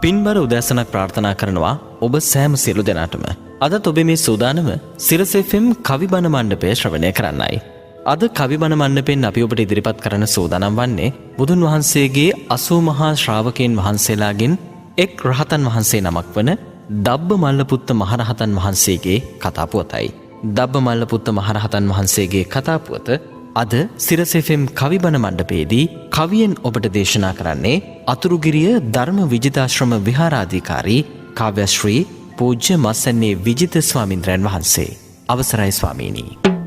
පින්බර උදෑසනක් ප්‍රාර්ථනා කරනවා ඔබ සෑම සියලු දෙනාටම. අදත් ඔබේ මේ සූදානම සිරස FM කවිබණ මණ්ඩපය ශ්‍රවණය කරන්නයි. අද කවිබණ මණ්ඩපෙන් අපි ඔබට ඉදිරිපත් කරන සූදානම් වන්නේ බුදුන් වහන්සේගේ 80 මහා ශ්‍රාවකයන් වහන්සේලාගෙන් එක් රහතන් වහන්සේ නමක් වන දබ්බ මල්ලපුත්ත මහරහතන් වහන්සේගේ කතා පුවතයි. දබ්බ මල්ලපුත්ත මහරහතන් වහන්සේගේ කතා පුවත අද සිරස FM කවිබණ මණ්ඩපයේදී කවියෙන් ඔබට දේශනා කරන්නේ අතුරුගිරිය ධර්ම විජිතාශ්‍රම විහාරාධිකාරී කාව්‍යශ්‍රී පූජ්‍ය මස්සන්නේ විජිත ස්වාමින්ද්‍රයන් වහන්සේ. අවසරයි ස්වාමීනි.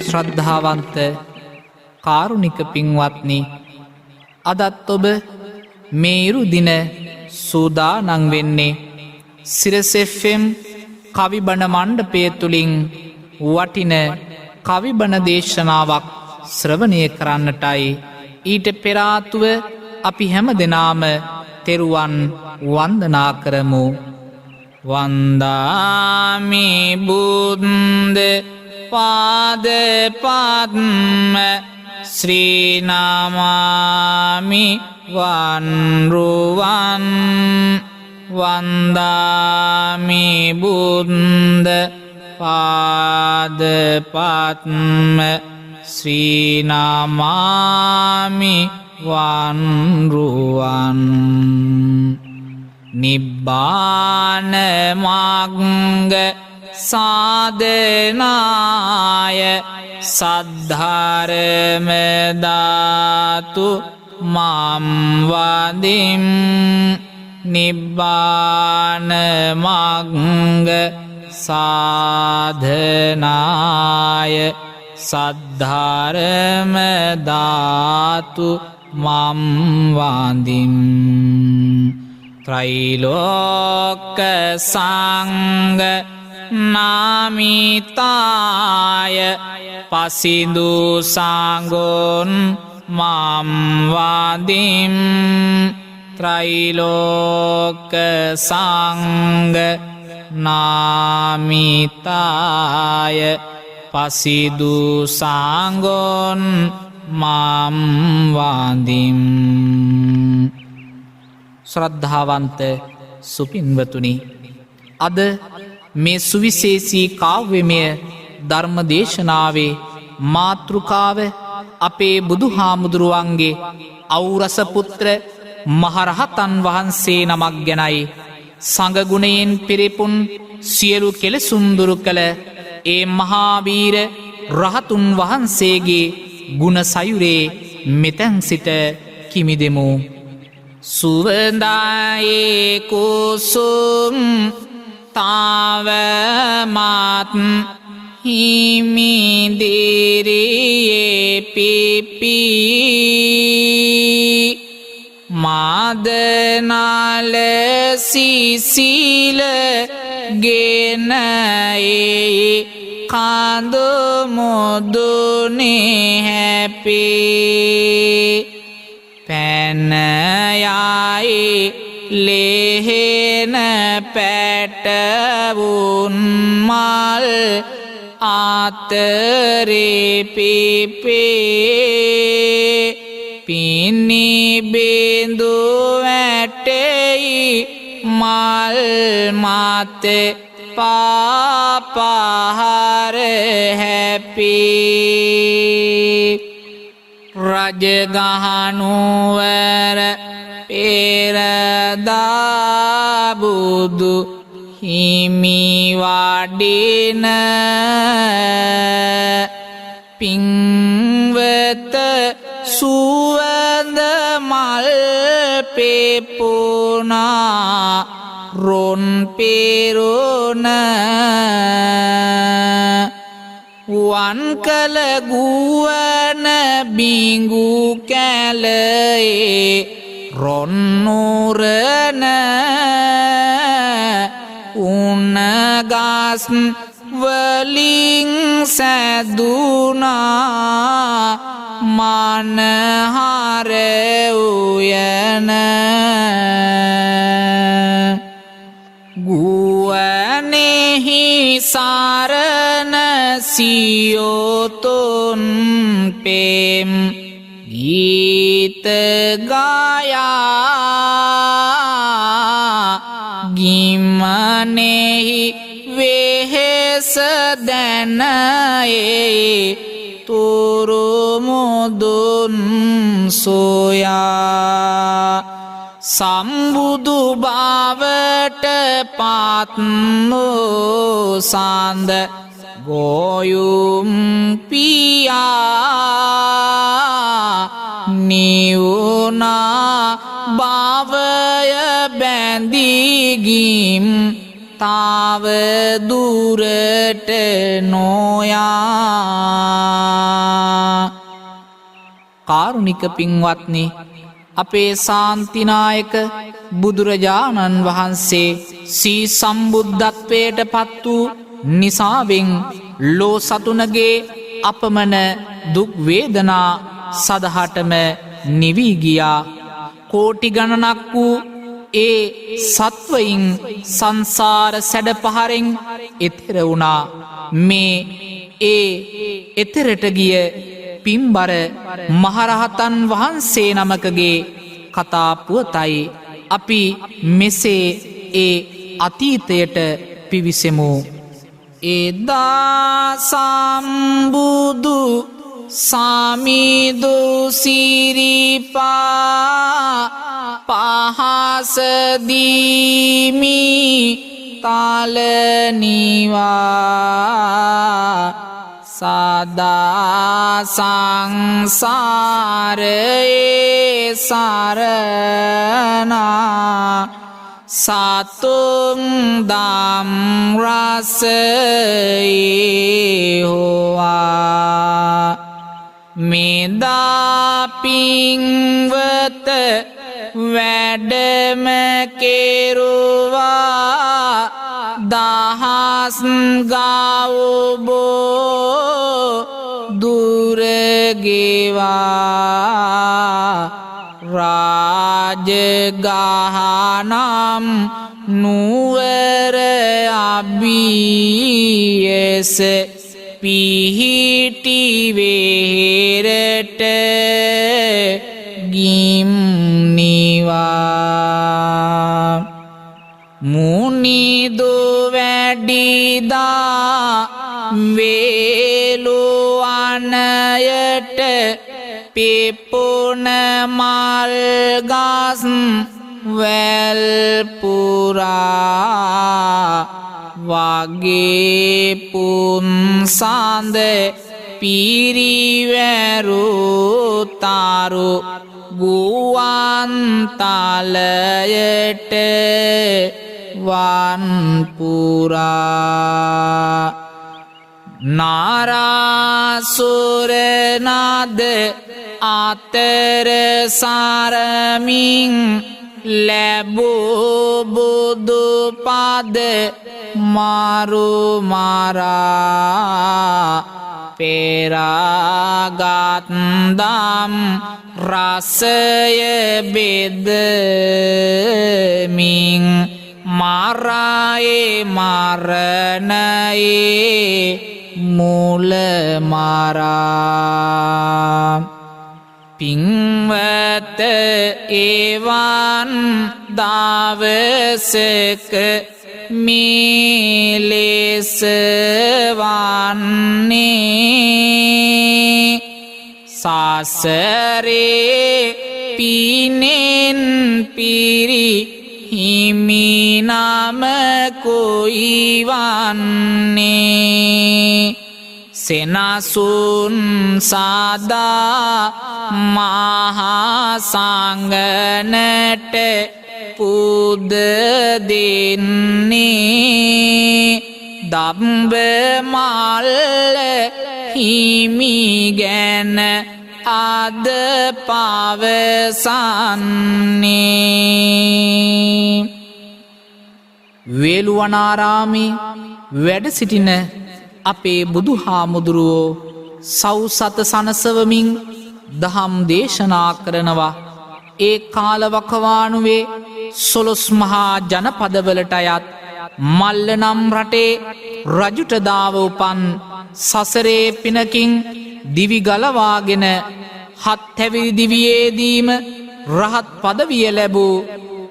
ශ්‍රද්ධාවන්ත කාරුණික පින්වත්නි, අදත් ඔබ මේ ඉරු දින සූදානම් වෙන්නේ සිරස FM කවිබණ මණ්ඩපය තුලින් වටින කවිබණ දේශනාවක් ශ්‍රවණය කරන්නටයි. ඊට පෙර ආතුව අපි හැම දෙනාම තෙරුවන් වන්දනා කරමු. වන්දාමි බුද්ද පාද පද්ම ශ්‍රීනාමාමි වන්රුවන්. වන්දාමි බුද්ද පාද පද්ම ශ්‍රීනාමාමි වන්රුවන්. නිබ්බාන මග්ග සාධනාය සද්ධර්ම ධාතු මම් වදිම්. නිබ්බාන මග්ග සාධනාය සද්ධර්ම ධාතු මම් වදිම්. ත්‍රිලෝක සංඝ නාමිතාය පසිදු සංඝොන් මම් වදිම්. ත්‍රිලෝක සංඝ නාමිතාය පසිදු සංඝොන් මම් වදිම්. ශ්‍රද්ධාවන්ත සුපින්වතුනි, අද මේ සුවිශේෂී කාව්‍යමය ධර්ම දේශනාවේ මාතෘකාව අපේ බුදුහාමුදුරුවන්ගේ ඖරස පුත්‍ර මහරහතන් වහන්සේ නමක් ගැනයි. සංඝගුණයෙන් පිරිපුන් සියලු කෙලෙසුන් දුරු කළ ඒ මහාවීර රහතුන් වහන්සේගේ ගුණ සයුරේ මෙතැන් සිට කිමිදෙමු. සුවඳායේ කුසුම් තාවමත් හිමිදිරියේ පිපි මාදනාල සිසිල ගෙනයේ කඳු මුදුනේ හැපේ පැනයයි ලෙහෙන පැටවුන් මල් ආතරේ පිපේ පිනිබිඳු වැටෙයි මල් මතේ පාපහර හැපේ. රජගහනුවර පෙරදා බුදු හිමි වඩින පින්වත සුවඳ මල් පෙපුනා රොන් පෙරුණ වන් කළ ගුවන බිඟු කැලයේ රොන්නුරන උනගස් වලින් සැදුනා මනහර උයන ගුවනෙහි සරණ සියොතුන් පෙම් ගීත ගායා ගිමනෙහි වෙහෙස දැනයේ තුරුමුදුන් සොයා සම්බුදු බවට පත්නෝ සඳ ගෝයුම් පියා නිවුනා භවය බැඳීගිම් තාව දුරට නොයා. කාරුණික පින්වත්නි, අපේ ශාන්තිනායක බුදුරජාණන් වහන්සේ සී සම්බුද්ධත්වයට පත් වූ නිසාවෙන් ලෝ සතුනගේ අපමණ දුක් වේදනා සදහටම නිවී ගියා. කෝටි ගණනක් වූ ඒ සත්වයින් සංසාර සැඩපහරෙන් එතෙර වුණා. මේ ඒ එතරට ගිය පින්බර මහරහතන් වහන්සේ නමකගේ කතාපුවතයි අපි මෙසේ ඒ අතීතයට පිවිසෙමු. එදා සම්බුදු සාමිදු සිරිපා පහසදීමි තලනිවා සදා සංසාරයේ සරණා සතුම් දම් රසයේ හොවා මෙදා පින්වත වැඩම කෙරුවා දහස් ගවබෝ දුරගෙවා රාජගහනම් නුවර අභියස පිහිටි වෙහෙරට ගිම්නිවා මුනිදු වැඩිදා වේලුවනයට පිපුන මල්ගස් වැල්පුරා වගේ පුන්සඳ පිරිවැරුතාරු ගුවන්තලයට වන්පුරා නාරාසුරනද අතර සරමින් ලැබූ බුදු පද මරුමරා පෙරාගත්දම් රසය බෙදමින් මරයේ මරණයේ මුල මරා පින්වත එවන් දවසක මෙලෙස වන්නේ සසරේ පිනෙන් පිරි හිමිනම කොයි වන්නේ සෙනසුන් සදා මහා සංඝනට පුද දෙන්නේ දම්බ මල් හිමි ගැන අද පවසන්නේ වේළුවනාරාමේ වැඩ සිටින අපේ බුදු හාමුදුරුවෝ සෞසත සනසවමින් දහම් දේශනා කරනවා. ඒ කාලවකවානුවේ සොළොස් මහා ජනපදවලට අයත් මල්ල නම් රටේ රජුටදාව උපන් සසරේ පිනකින් දිවිගලවාගෙන හත්හැවිරි දිවියේදීම රහත් පදවිය ලැබූ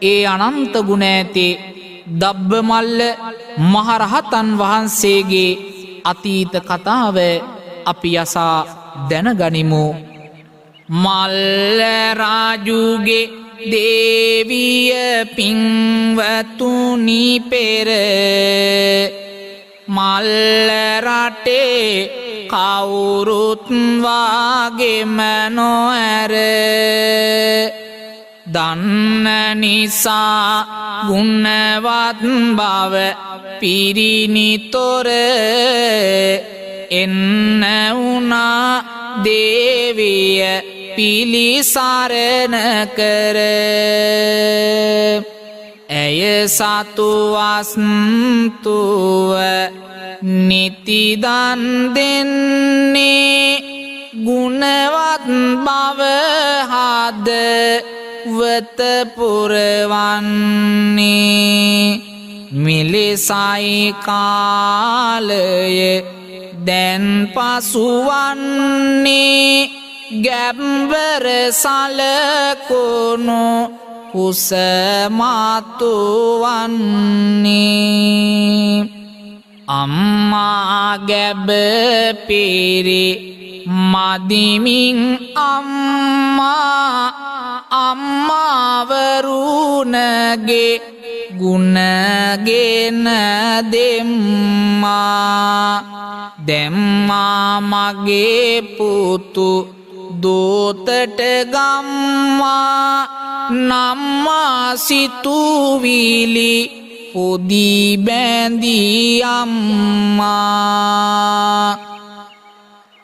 ඒ අනන්ත ගුණ ඇති දබ්බමල්ල මහරහතන් වහන්සේගේ අතීත කතාව අපි යසා දැනගනිමු. මල්ල රාජුගේ දේවිය පින්වතුනි පෙර මල්ල රටේ කවුරුත් වාගෙම නොඇර දන්න නිසා ගුණවත් බව පිරිනිතොර එන්න වුණා දේවිය පිළිසරණ කර ඇය සතු වස්තුව නිතිදන් දෙන්නේ ගුණවත් බව හද වත පුරවන්නේ මිලෙසයි කාලය දැන් පසුවන්නේ ගැම්වර සලකුණු කුසමාතුවන්නේ අම්මා ගැබ පිරි මදිමින් අම්මාවරුණගේ ගුණගෙන දෙම්මා දෙම්මා මගේ පුතු දෝතට ගම්මා නම්මා සිතුවිලි පොදී බැඳී අම්මා.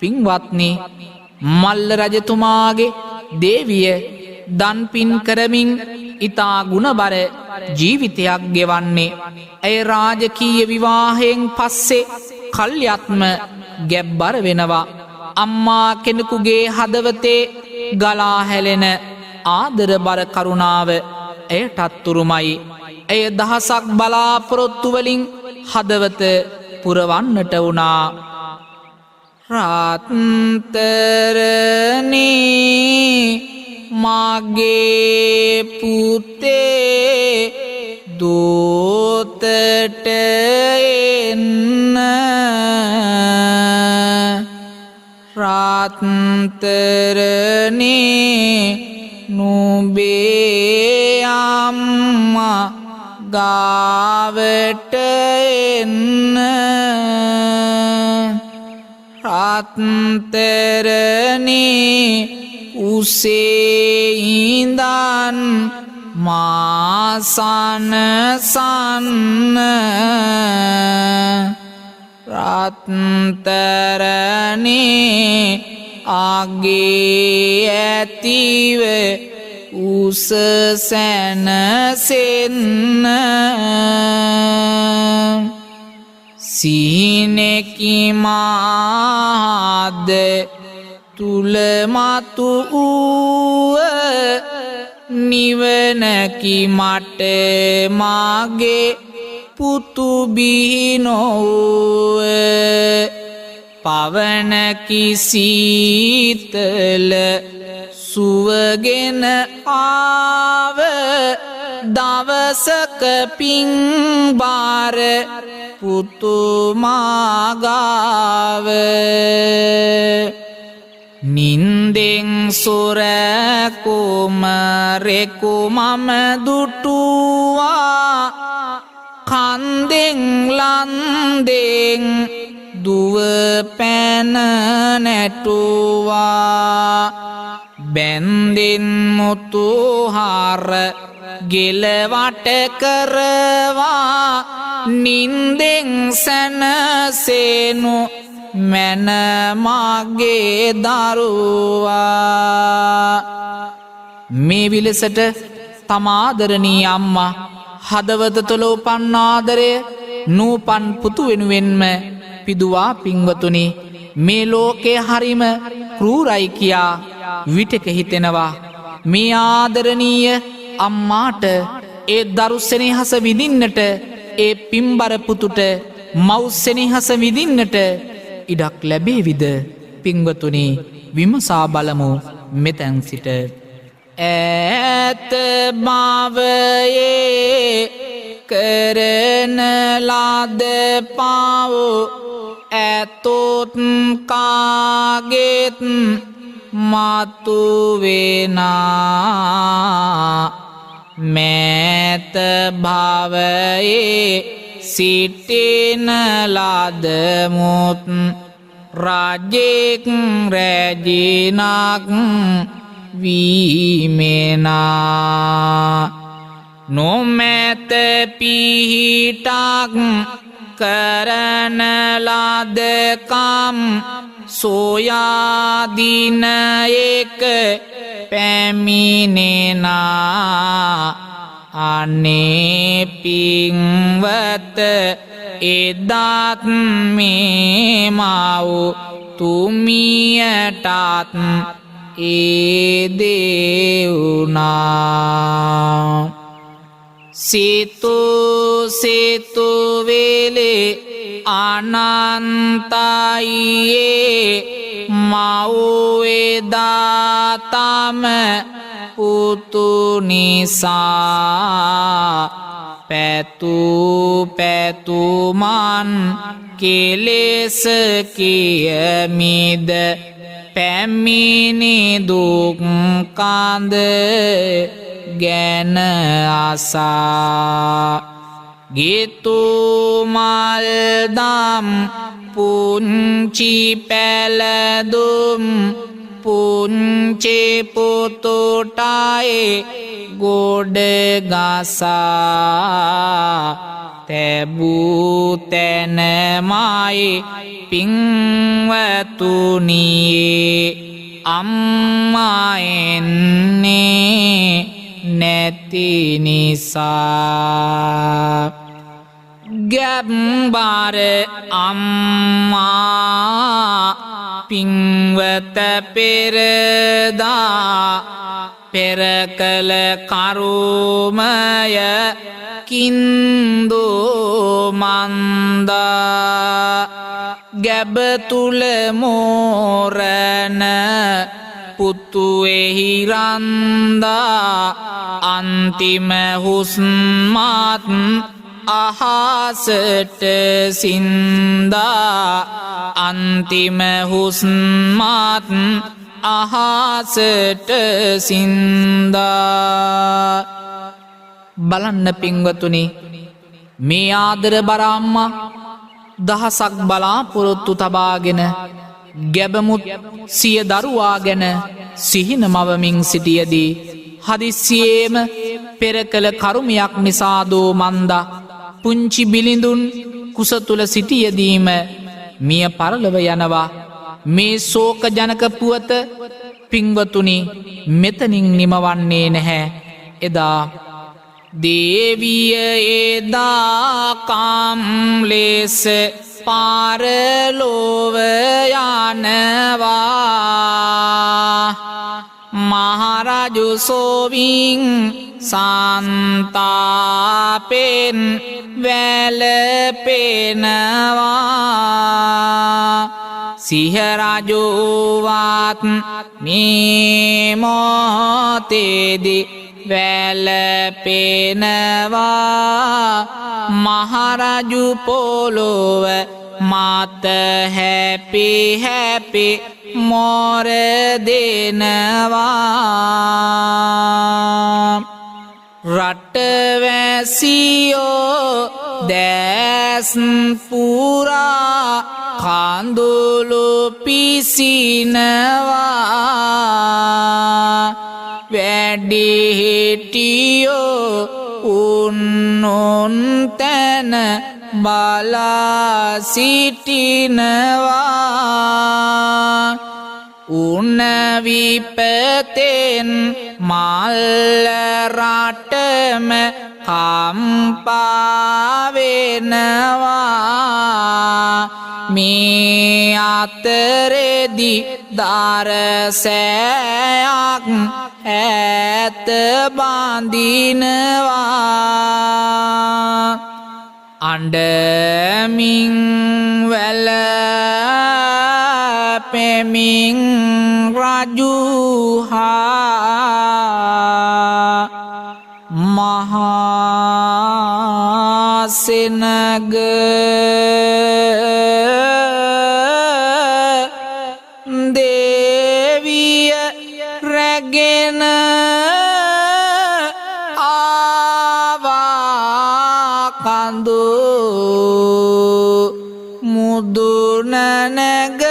පින්වත්නි, මල්ල රජතුමාගේ දේවිය දන්පින් කරමින් ඉතා ගුණබර ජීවිතයක් ගෙවන්නේ ඇය රාජකීය විවාහයෙන් පස්සේ කල්යත්ම ගැබ්බර වෙනවා. අම්මා කෙනෙකුගේ හදවතේ ගලා හැලෙන ආදරබර කරුණාව ඇයටත් උරුමයි. ඇය දහසක් බලාපොරොත්තුවලින් හදවත පුරවන්නට වුණා. රාත්තරනේ මගේ පුතේ දෝතට එන්න රාත්තරනේ නුඹේ අම්මා ගාවට එන්න රාත්තරනේ උසේ ඉඳන් මාසනසන්න රාත්තරනේ අගේ ඇතිව උස සැනසෙන්න සිහිනෙකි මාද තුලමතු වූව නිවනකි මට මාගේ පුතු බිහි නොවුව පවනකි සීතල සුවගෙන ආව දවසක පිංබාර පුතුමාගාව නින්දෙන් සොරකුමරෙකු මම දුටුවා කන්දෙන් ලන්දෙන් දුව පැන නැටුවා බැන්දෙන් මුතුහාර ගෙලවට කරවා නින්දෙන් සැනසෙනු මැන මගේ දරුවා. මේ විලසට තමාදරණී අම්මා හදවත තුළ උපන් ආදරය නූපන් පුතු වෙනුවෙන්ම පිදුවා පිංවතුනි මේ ලෝකේ හරිම කෘරයි කියා විටක හිතෙනවා මේ ආදරණීය අම්මාට ඒ දරුස්සෙනෙහස විඳින්නට ඒ පිම්බර පුතුට මව්සෙනෙහස විඳින්නට ඉඩක් ලැබේවිද පිංවතුනි විමසා බලමු මෙතැන් සිට ඈත භවයේ කරන ලද පව ඇතොත් කාගෙත් මතු වෙනා මෑත භවයේ සිටින ලදමුත් රජෙක් රැජිනක් වීමෙනා නොමැත පිහිටක් කරන ලදකම් සොයාදින එක පැමිණෙනා අනේ පින්වත එදත් මේ මව් තුමියටත් ඒ දෙවුනා සිතු වෙලේ අනන්තයියේ මව්වෙදා තම පුතු නිසා පැතුමන් කෙලෙස කියමිද පැමිණි දුක් කඳ ගැන අසා ගිතුමල්දම් පුංචි පැලදුම් පුංචි පුතුටයි ගොඩ ගසා තැබූ තැනමයි පින්වතුනියේ අම්මා එන්නේ නැති නිසා ගැම්බර අම්මා පින්වත පෙරදා පෙර කළ කරුමය කින්දෝ මන්දා ගැබ තුල මෝරණ පුතුෙහි රන්දා අන්තිම හුස්මත් අහසට සින්දා අන්තිම හුස්මත් අහසට සින්දා බලන්න පින්වතුනි මේ ආදර බර අම්මා දහසක් බලාපොරොත්තු තබාගෙන ගැබමුත් සිය දරුවා ගැන සිහින මවමින් සිටියදී හදිස්සියේම පෙර කළ කරුමයක් නිසාදෝ මන්දා පුංචි බිලිඳුන් කුස තුල සිටියදීම මිය පරලොව යනවා මේ ශෝක ජනක පුවත පින්වතුනි මෙතනින් නිමවන්නේ නැහැ එදා දේවිය එදා කම්ලෙස පාරලොව යනවා මහරජු සෝවින් සන්තාපෙන් වැළපෙනවා සිහරජුවත් මේ මොහොතේදී වැළපෙනවා මහරජු පොළොව මත හැපි හැපි මොර දෙනවා රටවැසියෝ දැස් පුරා කඳුළු පිසිනවා වැඩිහිටියෝ උන්නොන් තැන බලා සිටිනවා උන විපතෙන් මල්ල රටම කම්පා වෙනවා මේ අතරෙදි දරසෑයක් ඇත බඳිනවා අඬමින් වැළපෙමින් රජු හා මහා සෙනග දේවිය රැගෙන ආවා කඳු මුදුන නැග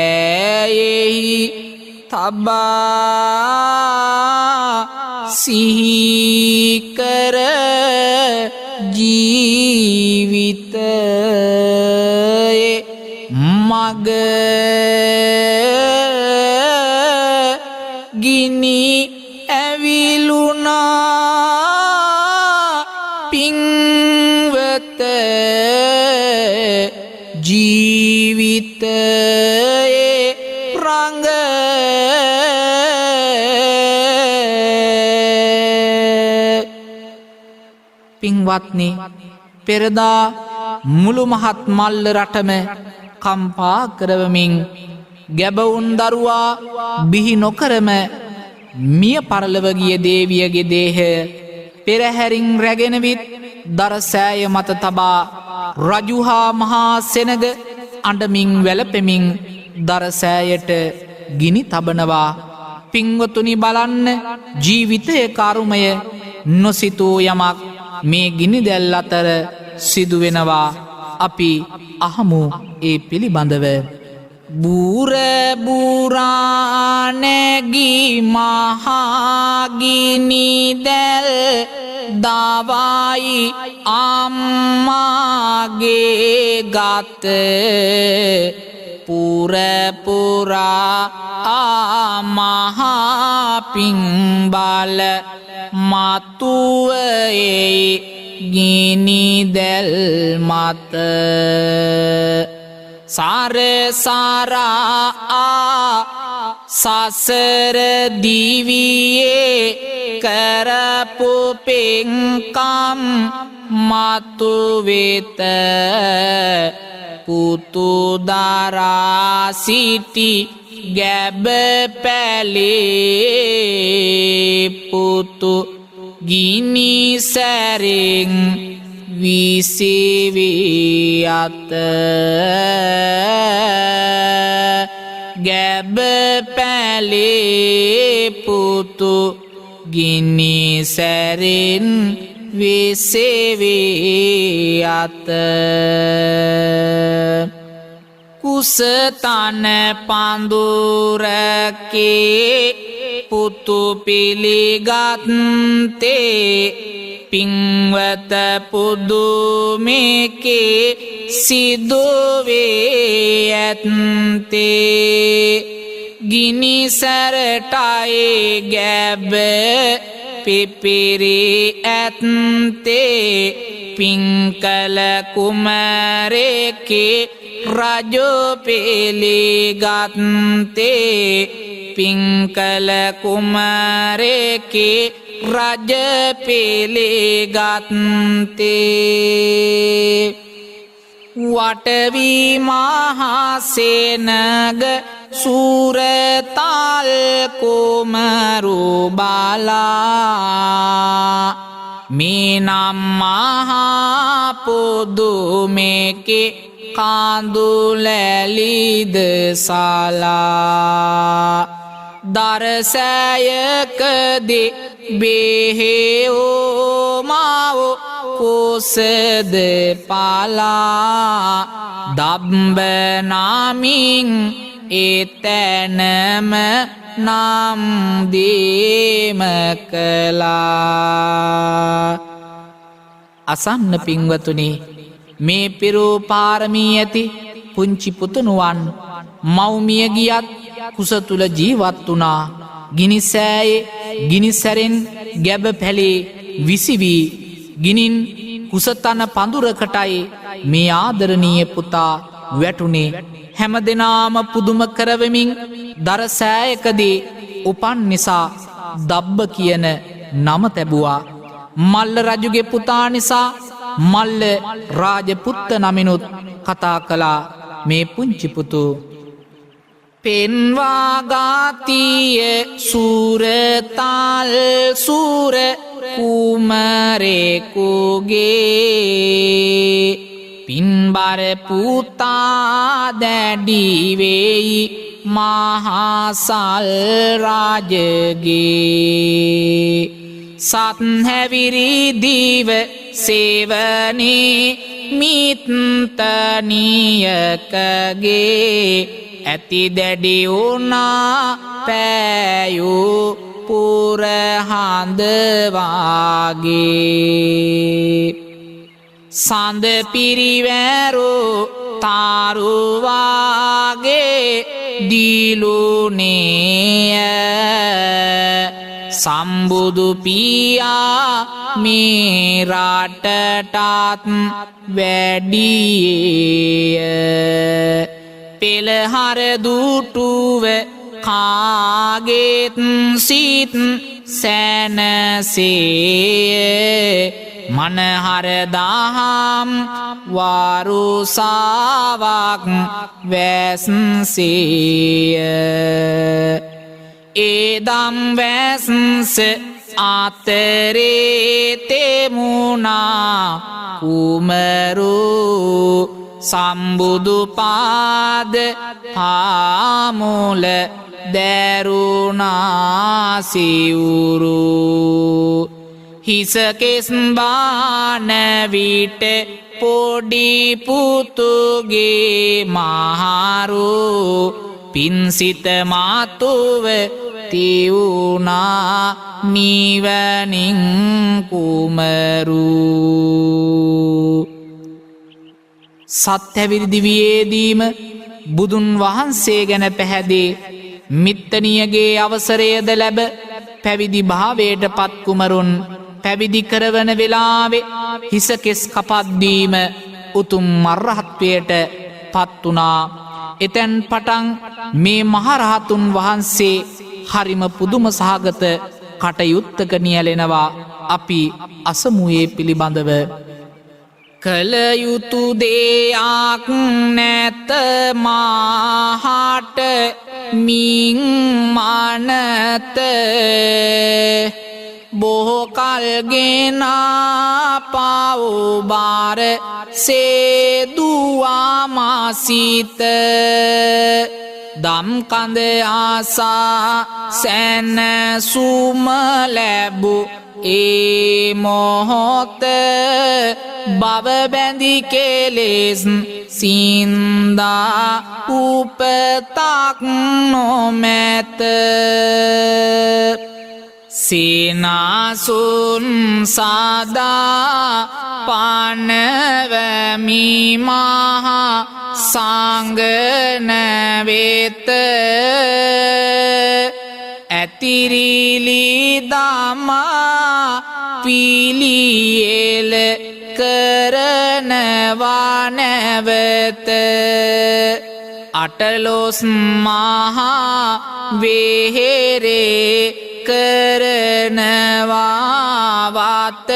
සෑයෙහි තබා සිහිකර ජීවිතයේ මග ගිනි ඇවිලුනා පින්වත ජීවිතයේ රඟ පින්වත්නි පෙරදා මුළු මහත් මල්ල රටම කම්පා කරවමින් ගැබවුන් දරුවා බිහි නොකරම මිය පරලොව ගිය දේවියගේ දේහය පෙරහැරින් රැගෙනවිත් දරසෑය මත තබා රජු හා මහා සෙනග අඬමින් වැළපෙමින් දරසෑයට ගිනි තබනවා පින්වතුනි බලන්න ජීවිතයේ කරුමය නොසිතූ යමක් මේ ගිනි දැල් අතර සිදුවෙනවා අපි අහමු ඒ පිළිබඳව බූර බුරානැගි මහාගිනි දැල් දවයි අම්මාගේ ගත පුරපුරා මහාපින් බල මතුවයේ ගිනි දැල් මත සරසරා සසර දිවියේ කරපු පින්කම් මතු වෙත පුතු දරා සිටි ගැබ පැලේ පුතු ගිනි සැරෙන් විසිවී අත ගැබ පැලේ පුතු ගිනි සැරෙන් විසිවී අත කුසතන පඳුරකේ පුතු පිළිගත්තේ පින්වත පුදුමේකේ සිදුවේ ඇත්තේ ගිනි සැරටයි ගැබ පිපිරි ඇත්තේ පින්කල කුමරේකේ රජෝ පිළිගත්තේ පින්කල කුමරේකේ රජ පිළිගත්තේ වටවී මහසේනග සූරතාල් කුමරු බලා මේ නම් මහා පුදුමේකේ කාඳුලැලිද සලා දරසෑයකදී බෙහෙවෝ මාවෝ කුසද පාලා දම්බනාමින් එතැනම නම් දීම කළා අසන්න පින්වතුනි මේ පිරූ පාරමී ඇති පුංචි පුතුණුවන් මව්මිය ගියත් කුස තුල ජීවත් වුණා ගිනිසෑයේ ගිනිසැරෙන් ගැබ පැලේ විසිවී ගිනින් කුසතන පඳුරකටයි මේ ආදරණීය පුතා වැටුනේ. හැම දෙනාම පුදුම කරවමින් දරසෑයකදී උපන් නිසා දබ්බ කියන නම තැබුවා. මල්ල රජුගේ පුතා නිසා මල්ල රාජපුත්ත නමිනුත් කතා කළා මේ පුංචිපුතු. පෙන්වාගාතිය සූරතාල් සූර කුමරෙකුගේ පින්බර පුතා දැඩිවෙයි මහසල් රාජගේ සත්හැවිරිදිව සේවනේ මිත්තනියකගේ ඇති දැඩි වුණා පෑයූ පුරහඳවාගේ සඳ පිරිවැරෝ තාරුවාගේ දිලුනේය සම්බුදු පියා මේ රටටත් වැඩියේය පෙළහර දුටුව කාගේත් සිත් සැනසේය මනහර දහම් වරුසාවක් වැස්සේය ඒදම් වැස්ස අතරේ තෙමුණා කුමරෝ සම්බුදු පාද පාමුල දැරුණා සිවුරු හිසකෙස් බාන විට පොඩි පුතුගේ මහරු පින්සිත මාතුව තිවුණා නිවනින් කුමරු සත්හැවිරි දිවියේදීම බුදුන් වහන්සේ ගැන පැහැදී මිත්තනියගේ අවසරයද ලැබ පැවිදි භාවයට පත් කුමරුන් පැවිදි කරවන වෙලාවේ හිසකෙස් කපද්දීම උතුම් මර්රහත්වයට පත් වුණා. එතැන් පටන් මේ මහරහතුන් වහන්සේ හරිම පුදුම සහගත කටයුත්තක නියැලෙනවා. අපි අසමුයේ පිළිබඳව කලයුතු දෙයක් නැත මාහට මින් මනත බොහෝ කල්ගෙනා පවුබාර සේදුවා මාසිත දම්කඳ ආසා සැනසුම ලැබු ඒ මොහොත බවබැඳි කෙලෙස් සින්දා උපතක් නොමැත සේනාසුන් සදා පනවමි මහා සංගන වෙත ඇතිරිලි දමා පිළියෙල කරනවා නැවත අටලොස් මහා වෙහෙරේ කරනවා වත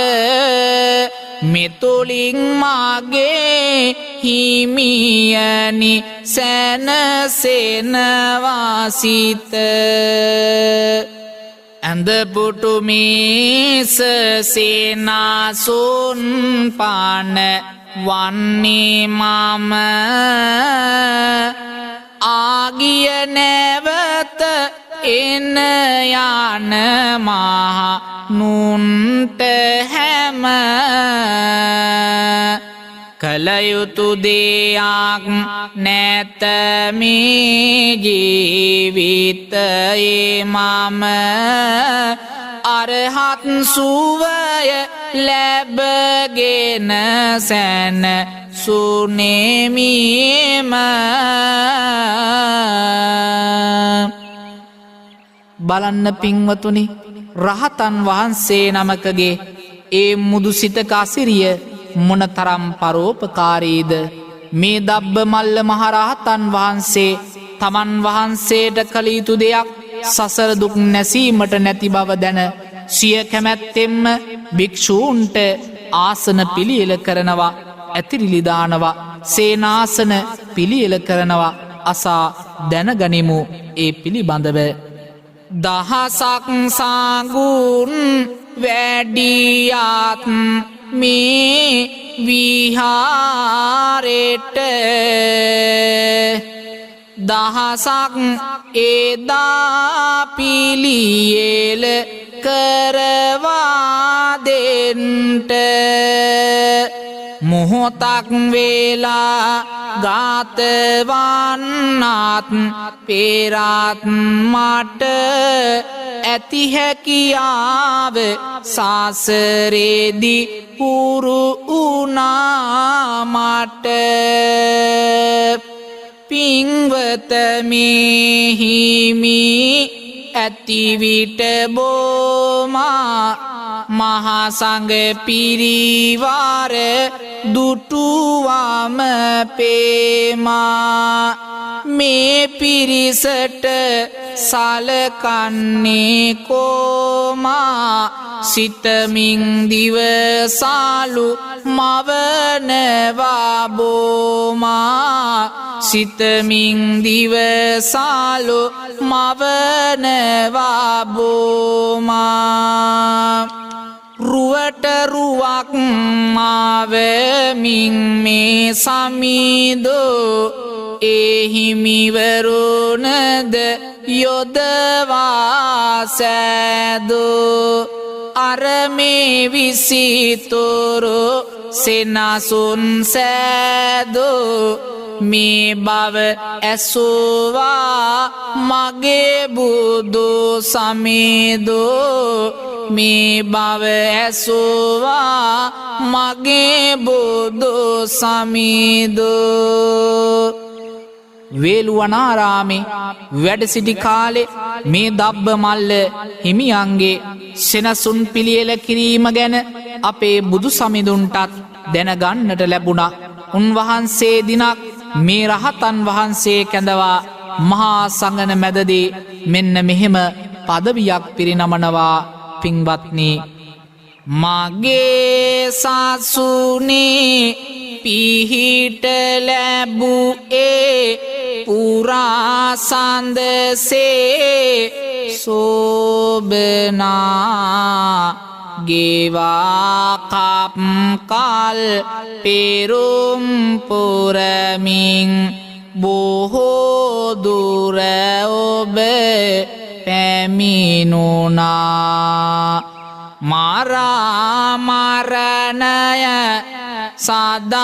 මෙතුලින් මගේ හිමියනි සැනසෙනවා සිත ඇඳපුටු මේස සේනාසුන් පාන වන්නේ මම ආගිය නැවත එන යන මහා නුන්ට හැම කලයුතු දෙයක් නැත මේ ජීවිතයේ මම අරහත් සුවය ලැබගෙන සැන සුනෙමීම බලන්න පින්වතුනි රහතන් වහන්සේ නමකගේ ඒ මුදුසිත කසිරිය මොනතරම් පරෝපකාරීද. මේ දබ්බ මල්ල මහරහතන් වහන්සේ තමන් වහන්සේට කළ යුතු දෙයක් සසර දුක් නැසීමට නැති බව දැන සිය කැමැත්තෙන්ම භික්ෂූන්ට ආසන පිළියෙල කරනවා, ඇතිරිලිදානවා, සේනාසන පිළියෙල කරනවා. අසා දැනගනිමු ඒ පිළිබඳව. දහසක් සාගුන් වැඩියාත් මේ විහාරෙට දහසක් එදා පිළියෙල කරවා දෙන්ට මොහොතක් වෙලා ගාතවන්නත් පෙරත් මට ඇති හැකියාව සසරේදි පුරු වුණා මට. පින්වත මෙහිමි ඇතිවිට බෝමා මහසඟ පිරිවාර දුටුවම පේමා. මේ පිරිසට සලකන්නේ කෝමා සිතමින් දිවසාලු මවනවා බෝමා. සිතමින් දිවසාලු මවනවා බෝමා. රුවට රුවක් මාවමින් මේ සමිදෝ එහිමිවරුණද යොදවා සෑදෝ. අරමේ විසිතුරු සෙනසුන් සෑදෝ මේ බව ඇසුවා මගේ බුදු සමිදෝ. මේ බව ඇසුවා මගේ බුදු සමිදෝ. වේළුවනාරාමේ වැඩ සිටි කාලේ මේ දබ්බ මල්ල හිමියන්ගේ සෙනසුන් පිළියෙල කිරීම ගැන අපේ බුදු සමිඳුන්ටත් දැනගන්නට ලැබුණා. උන්වහන්සේ දිනක් මේ රහතන් වහන්සේ කැඳවා මහා සඟන මැදදී මෙන්න මෙහෙම පදවියක් පිරිනමනවා. පින්වත්නි, මගේ සසුනේ පිහිට ලැබුවේ පුරාසන්දසේ සෝබනා ගෙවා කප්කල් පෙරුම් පුරමින් බොහෝ දුර ඔබ පැමිණුණා. මරණය සදාකාලික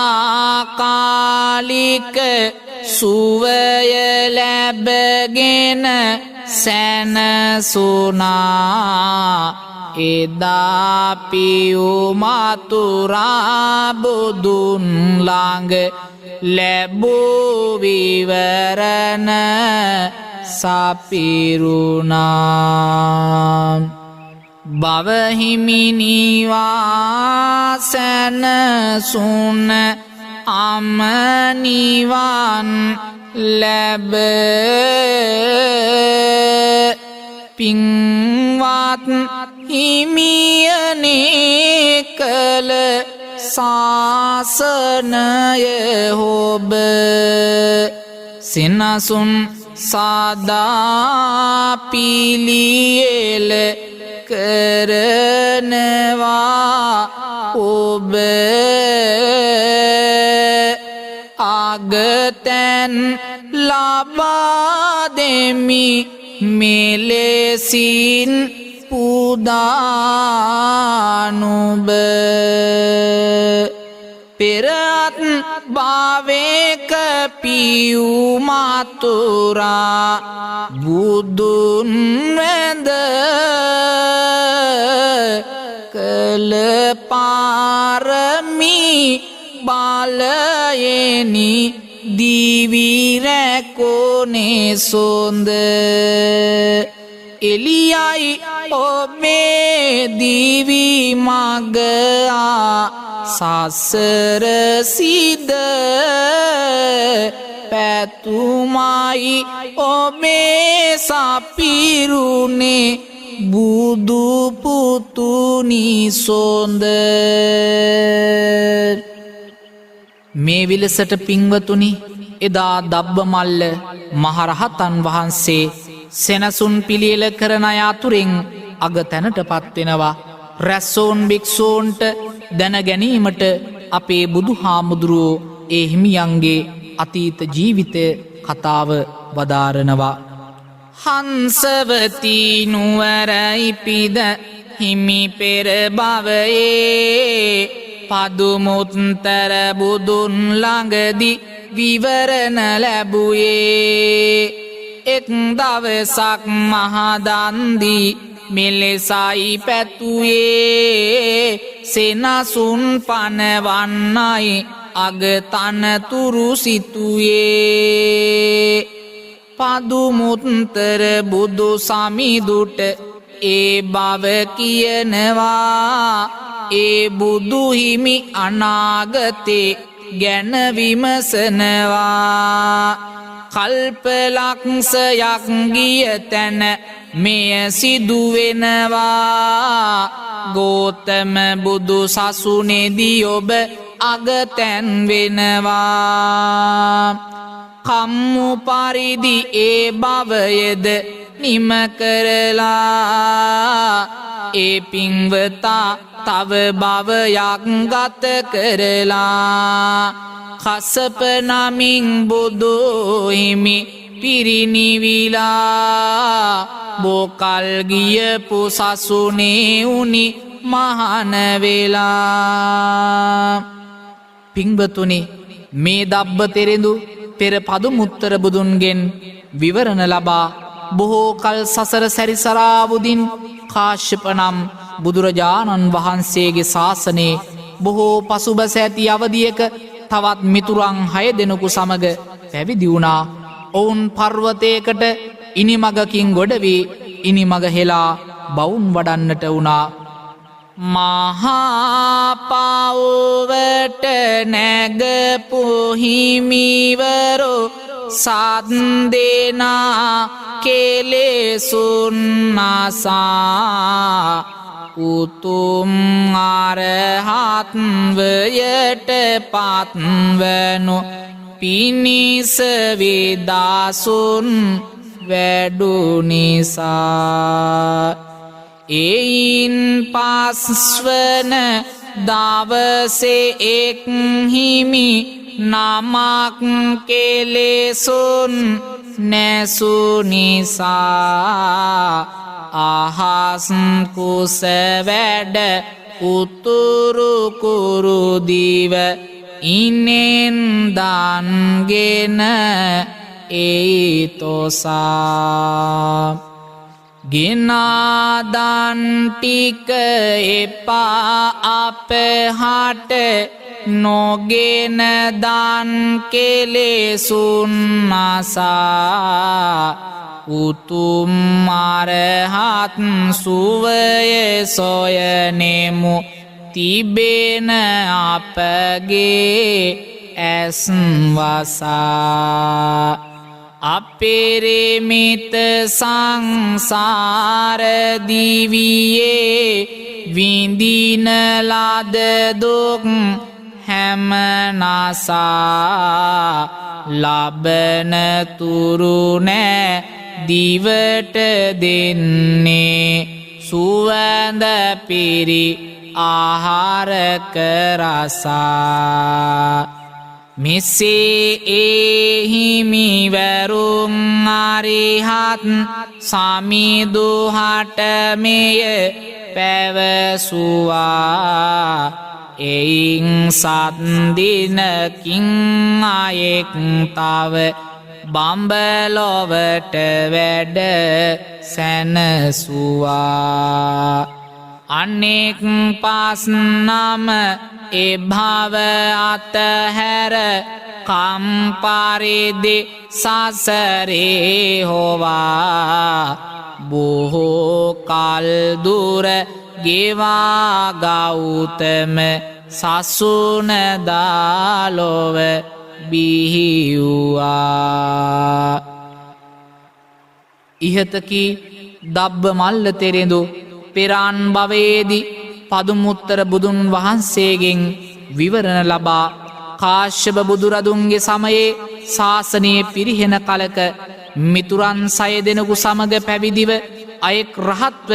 සුවය ලැබගෙන සැනසුනා. එදා පියුමතුරා බුදුන් ළඟ ලැබූ විවරණ සපිරුණා. භවහිමිනිවාසැනසුන අමනිවන් ලැබ. පින්වත් හිමියනේ කළ ශාසනය හොබ සෙනසුන් සදා පිළියෙල කරනවා ඔබ. අගතැන් ලබා දෙමි මෙලෙසින් පුදානුබ. පෙරත් භාවයක පියුමතුරා බුදුන් වැඳ කළ පාරමී බලයෙනි දිවි රැකුනේ සොඳ. එලියයි ඔබේ දිවි මගා සසර සිද පැතුමයි ඔබේ සපිරුනේ බුදු පුතුනි සොඳ. මේ විලසට පින්වතුනි එදා දබ්බමල්ල මහරහතන් වහන්සේ සෙනසුන් පිළියෙල කරන අය අතුරින් අග තැනට පත්වෙනවා. රැස්සෝන් භික්ෂූන්ට දැනගැනීමට අපේ බුදු හාමුදුරුවෝ ඒ හිමියන්ගේ අතීත ජීවිතය කතාව වදාරනවා. හංසවති නුවරයිපිද හිමි පෙර භවයේ පදුමුත්තර බුදුන් ළඟදි විවරණ ලැබුවේ. එක් දවසක් මහදන්දී මෙලෙසයි පැතුයේ සෙනසුන් පනවන්නයි අගතනතුරු සිතුයේ. පදුමුත්තර බුදු සමිදුට ඒ බව කියනවා. ඒ බුදු හිමි අනාගතේ ගැන විමසනවා. කල්පලක්ෂයක් ගිය තැන මෙය සිදුවෙනවා. ගෝතම බුදු සසුනේදී ඔබ අගතැන් වෙනවා. කම්මු පරිදි ඒ භවයද නිම කරලා ඒ පින්වතා තව භවයක් ගත කරලා කසප නමින් බුදු හිමි පිරිනිවිලා බොකල් ගියපු සසුනේ උනි මහන වෙලා. පින්වතුනි මේ දබ්බ තෙරෙඳු පෙර පදුමුත්තර බුදුන්ගෙන් විවරණ ලබා බොහෝ කල් සසර සැරිසරාවුදින් කාශ්‍යප නම් බුදුරජාණන් වහන්සේගේ ශාසනයේ බොහෝ පසුබස ඇති අවධියක තවත් මිතුරන් 6 දෙනෙකු සමග පැවිදි වුණා. ඔවුන් පර්වතයකට ඉනිමගකින් ගොඩ වී ඉනිමග හෙලා බවුන් වඩන්නට වුණා. මහා පවුවට නැගපු හිමිවරෝ සත් දෙනා කෙලෙසුන් නසා උතුම් අරහත්වයට පත්වනු පිණිස විදාසුන් වැඩු නිසා. එයින් පස්වන දවසේ එක් හිමි නමක් කෙලෙසුන් නැසු නිසා අහස් කුස වැඩ උතුරු කුරුදිව ඉනෙන් දන්ගෙන ඒතොසා. ගෙනාදන් ටික එපා අපහට නොගෙන දන් කෙලෙසුන් නසා උතුම් අරහත් සුවය සොයනෙමු තිබෙන අපගේ ඇස් වසා. අපෙරෙමිත සංසාර දිවියේ විඳින ලද දුක් හැම නසා ලබන තුරු නෑ දිවට දෙන්නේ සුවඳ පිරි ආහාරක රසා. මෙසේ ඒ හිමිවරුන් අරිහත් සමිදුහට මෙය පැවසුවා. එයින් සත් දිනකින් අයෙක් තව බඹලොවට වැඩ සැනසුවා. අනෙක් පස් නම එභව අතහැර කම්පරිදි සසරේ හොවා බොහෝ කල්දුර ගෙවා ගෞතම සසුනදාලොව බිහිවුවා. ඉහතකි දබ්බ මල්ල තෙරෙඳු පෙරාන් භවයේදී පදුමුත්තර බුදුන් වහන්සේගෙන් විවරණ ලබා කාශ්‍යප බුදුරදුන්ගේ සමයේ ශාසනයේ පිරිහෙන කලක මිතුරන් 6 දෙනෙකු සමග පැවිදිව අයෙක් රහත්ව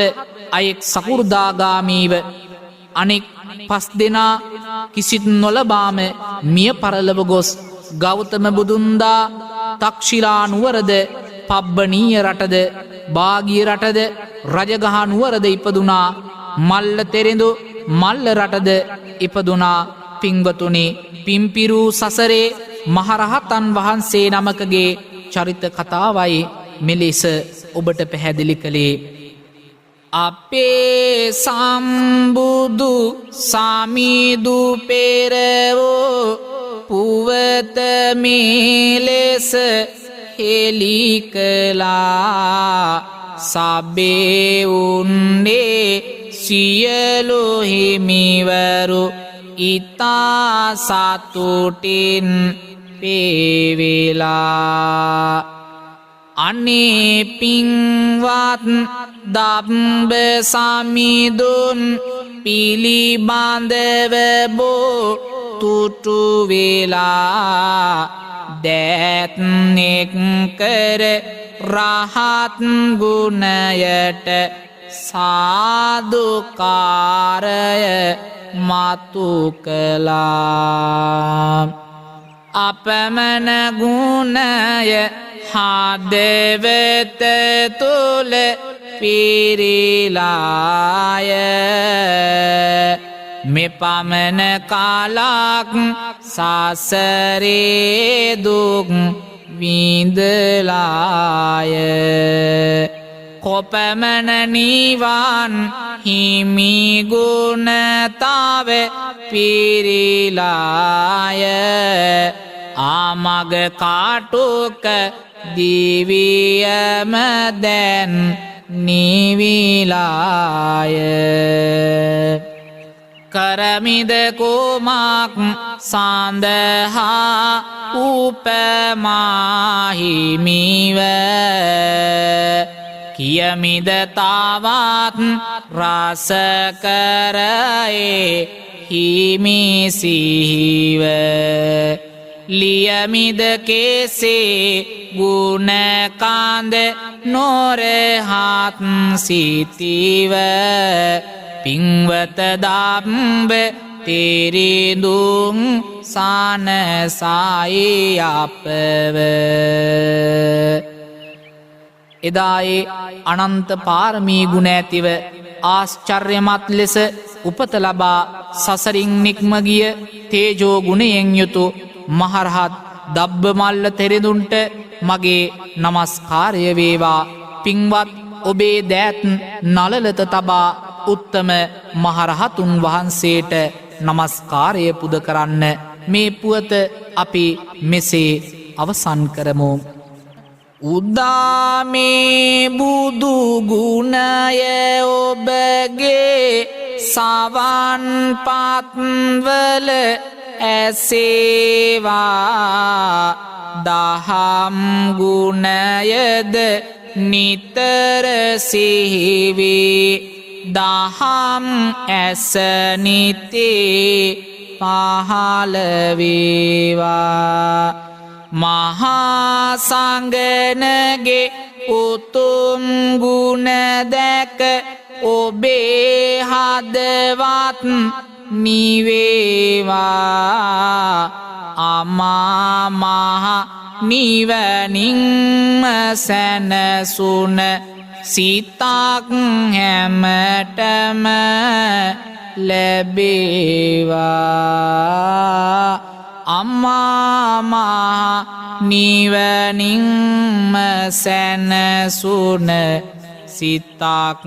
අයෙක් සකු르දාගාමීව අනෙක් 5 දෙනා කිසිත් නොලබාම මිය පරලොව ගොස් ගෞතම බුදුන්දා තක්ෂිලා නුවරද පබ්බනීය රටද බාගිය රටද රජගහ නුවරද ඉපදුනා. මල්ල තෙරෙඳු මල්ල රටද ඉපදුනා. පින්වතුනි, පිම්පිරූ සසරේ මහරහතන් වහන්සේ නමකගේ චරිත කතාවයි මෙලෙස ඔබට පැහැදිලි කළේ. අපේ සම්බුදු සමිදු පෙරවෝ පුවත මෙලෙස හෙළි කළා. සබේ උන්නේ සියලු හිමිවරු ඉතා සතුටින් පේවෙලා. අනේ පින්වත් දබ්බ සමිඳුන් පිළිබඳව බෝ තුටු වෙලා දැත්නෙක් කර රහත් ගුණයට සාදුකාරය මතු කළා. අපමණ ගුණය හදවත තුල පිරිලාය. මෙපමණ කාලක් සසරේ දුක් විඳලාය. කොපමණ නිවන් හිමි ගුණතාව පිරිලාය. ආමග කාටුක දිවියම දැන් නිවිලාය. කරමිද කුමක් සඳහා උපමාහිමිව කියමිද තවත් රස කරයේ හිමි සිහිව ලියමිද කෙසේ ගුණ කඳ නොරහත් සිතිව පින්වත දම්බ තෙරිඳුන් සනසයි අපව. එදායේ අනන්ත පාරමී ගුණ ඇතිව ආශ්චර්යමත් ලෙස උපත ලබා සසරින් නික්ම ගිය තේජෝ ගුණයෙන් යුතු මහරහත් දබ්බමල්ල තෙරෙඳුන්ට මගේ නමස්කාරය වේවා. පින්වත් ඔබේ දෑත් නලලත තබා උත්තම මහරහතුන් වහන්සේට නමස්කාරය පුද කරන්න මේ පුවත අපි මෙසේ අවසන් කරමු. උදාමේ බුදු ගුණය ඔබගේ සවන් පත්වල ඇසේවා. දහම් ගුණයද නිතර සිහිවී දහම් ඇස නිතේ පහළ වේවා. මහා සංඝනගේ උතුම් ගුණ දැක ඔබේ හදවත් නිවේවා. අමා මහ නිවනින්ම සැනසුන සිතක් හැමටම ලැබේවා. අමා මහ නිවනින්ම සැනසුන සිතක්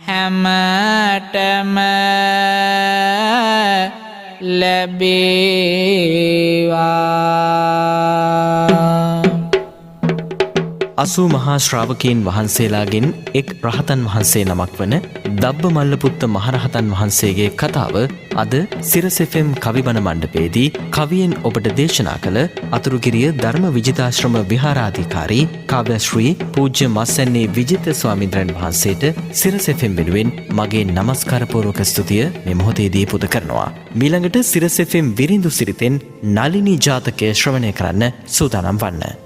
හැමටම ලැබේවා. අසූ මහා ශ්‍රාවකයන් වහන්සේලාගෙන් එක් රහතන් වහන්සේ නමක් වන දබ්බ මල්ලපුත්ත මහරහතන් වහන්සේගේ කතාව අද සිරස FM කවිබණ මණ්ඩපයේදී කවියෙන් ඔබට දේශනා කළ අතුරුගිරිය ධර්ම විජිතාශ්‍රම විහාරාධිකාරී කාව්‍යශ්‍රී පූජ්‍ය මස්සැන්නේ විජිත ස්වාමීන්ද්‍රයන් වහන්සේට සිරස FM වෙනුවෙන් මගේ නමස්කාරපූර්වක ස්තුතිය මේ මොහොතේදී පුද කරනවා. මීළඟට සිරස FM විරිඳු සිරිතෙන් නලිනී ජාතකය ශ්‍රවණය කරන්න සූදානම් වන්න.